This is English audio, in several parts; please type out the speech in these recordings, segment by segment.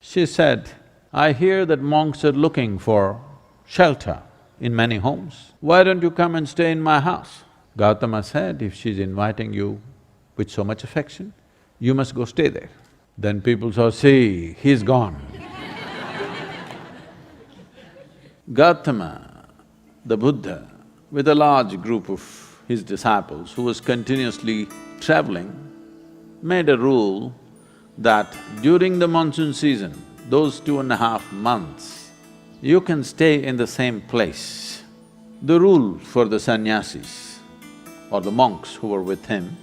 She said, "I hear that monks are looking for shelter in many homes. Why don't you come and stay in my house?" Gautama said, "If she's inviting you with so much affection, you must go stay there." Then people saw, "See, he's gone." Gautama, the Buddha, with a large group of his disciples who was continuously traveling, made a rule that during the monsoon season, those 2.5 months, you can stay in the same place. The rule for the sannyasis or the monks who were with him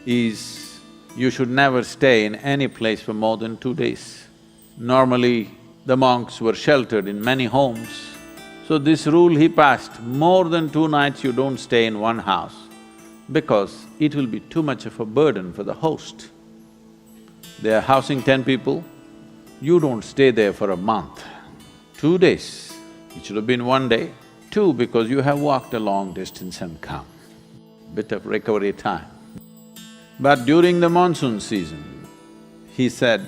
is you should never stay in any place for more than 2 days. Normally, the monks were sheltered in many homes, so this rule he passed, more than 2 nights you don't stay in one house because it will be too much of a burden for the host. They are housing 10 people, you don't stay there for a month. 2 days, it should have been 1 day. 2, because you have walked a long distance and come, bit of recovery time. But during the monsoon season, he said,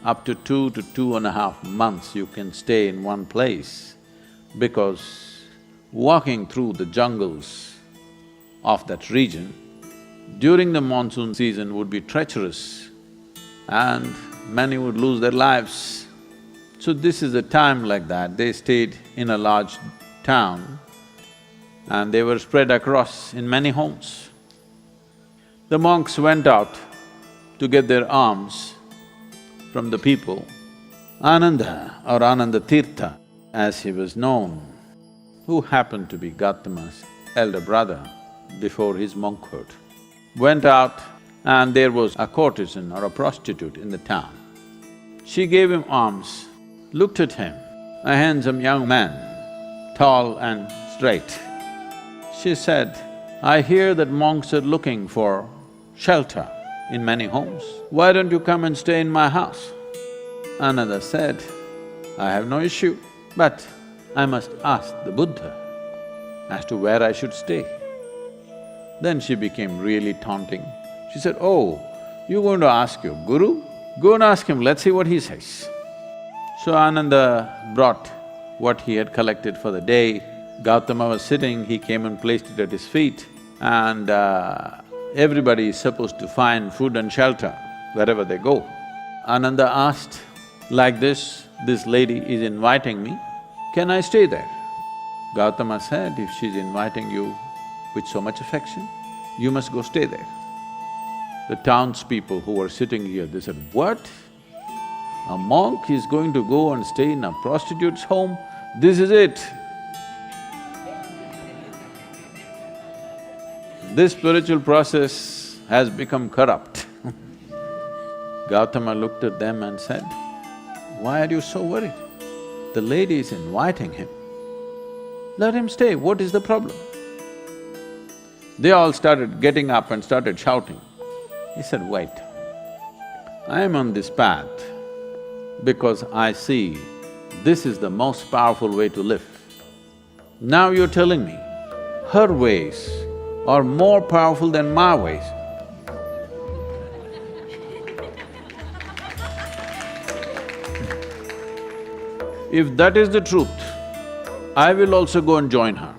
up to 2 to 2.5 months you can stay in one place because walking through the jungles of that region during the monsoon season would be treacherous and many would lose their lives. So this is a time like that, they stayed in a large town and they were spread across in many homes. The monks went out to get their alms from the people. Ananda or Ananda Tirtha, as he was known, who happened to be Gautama's elder brother before his monkhood, went out and there was a courtesan or a prostitute in the town. She gave him alms, looked at him, a handsome young man, tall and straight. She said, "I hear that monks are looking for shelter in many homes. Why don't you come and stay in my house?" Another said, "I have no issue, but I must ask the Buddha as to where I should stay." Then she became really taunting. She said, "Oh, you're going to ask your guru? Go and ask him, let's see what he says." So Ananda brought what he had collected for the day. Gautama was sitting, he came and placed it at his feet, and everybody is supposed to find food and shelter wherever they go. Ananda asked, "Like this lady is inviting me, can I stay there?" Gautama said, "If she's inviting you with so much affection, you must go stay there." The townspeople who were sitting here, they said, "What? A monk is going to go and stay in a prostitute's home? This is it." This spiritual process has become corrupt. Gautama looked at them and said, "Why are you so worried? The lady is inviting him. Let him stay, what is the problem?" They all started getting up and started shouting. He said, "Wait, I am on this path because I see this is the most powerful way to live. Now you're telling me her ways are more powerful than my ways. If that is the truth, I will also go and join her.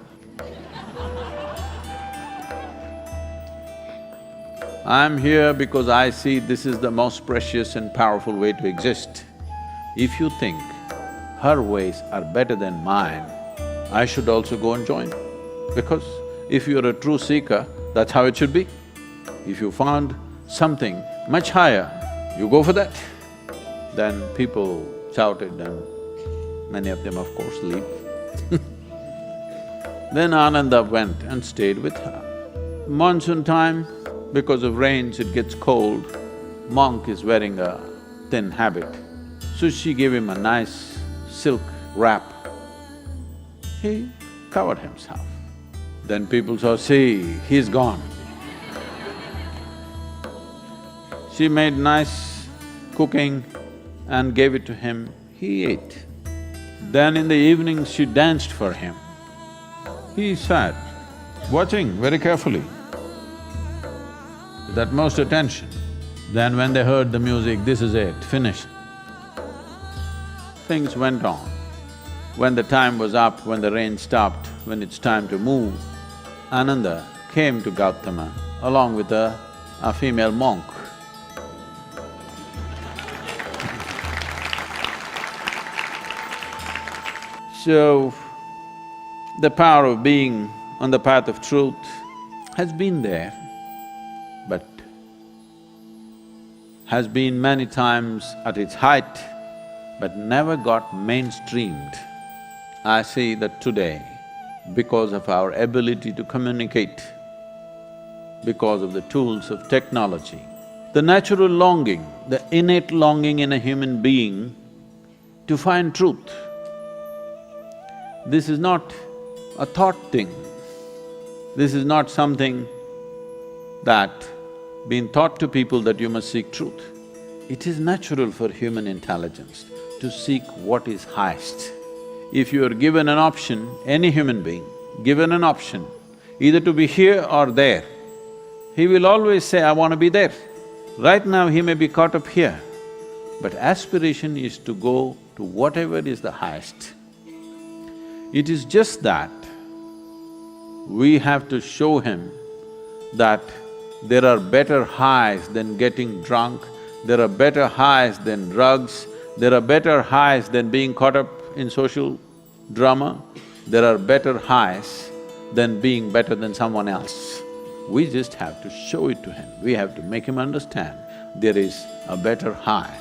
I'm here because I see this is the most precious and powerful way to exist. If you think her ways are better than mine, I should also go and join. Because if you're a true seeker, that's how it should be. If you found something much higher, you go for that." Then people shouted and many of them, of course, leave. Then Ananda went and stayed with her. Monsoon time, because of rains it gets cold, monk is wearing a thin habit. So she gave him a nice silk wrap. He covered himself. Then people saw, "See, he's gone." She made nice cooking and gave it to him, he ate. Then in the evening she danced for him. He sat, watching very carefully, with utmost attention. Then when they heard the music, this is it, finished. things went on. When the time was up, when the rain stopped, when it's time to move, Ananda came to Gautama along with a female monk. So, the power of being on the path of truth has been there, but has been many times at its height, but never got mainstreamed. I see that today, because of our ability to communicate, because of the tools of technology, the natural longing, the innate longing in a human being to find truth, this is not a thought thing. This is not something that been taught to people that you must seek truth. It is natural for human intelligence to seek what is highest. If you are given an option, any human being, given an option, either to be here or there, he will always say, I want to be there. Right now he may be caught up here, but aspiration is to go to whatever is the highest. It is just that we have to show him that there are better highs than getting drunk, there are better highs than drugs, there are better highs than being caught up in social drama, there are better highs than being better than someone else. We just have to show it to him, we have to make him understand there is a better high.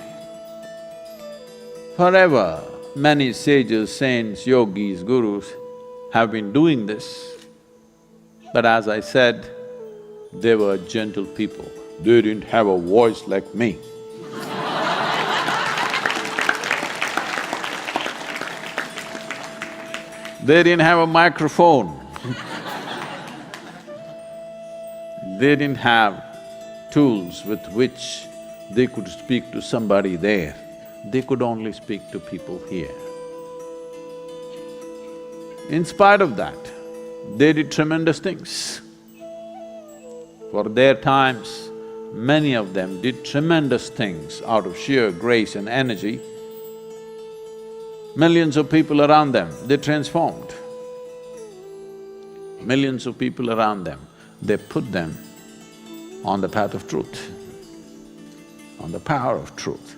Forever, many sages, saints, yogis, gurus have been doing this, but as I said, they were gentle people. They didn't have a voice like me. They didn't have a microphone. They didn't have tools with which they could speak to somebody there. They could only speak to people here. In spite of that, they did tremendous things. For their times, many of them did tremendous things out of sheer grace and energy. Millions of people around them, they transformed. Millions of people around them, they put them on the path of truth, on the power of truth.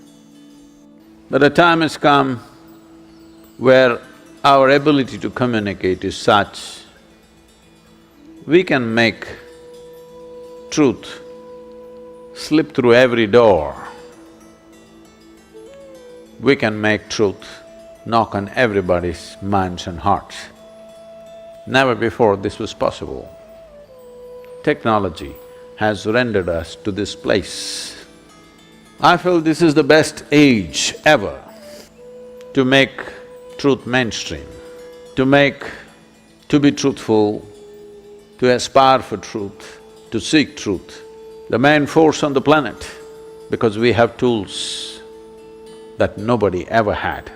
But a time has come where our ability to communicate is such, we can make truth slip through every door. We can make truth knock on everybody's minds and hearts. Never before this was possible. Technology has rendered us to this place. I feel this is the best age ever to make truth mainstream, to be truthful, to aspire for truth, to seek truth, the main force on the planet, because we have tools that nobody ever had.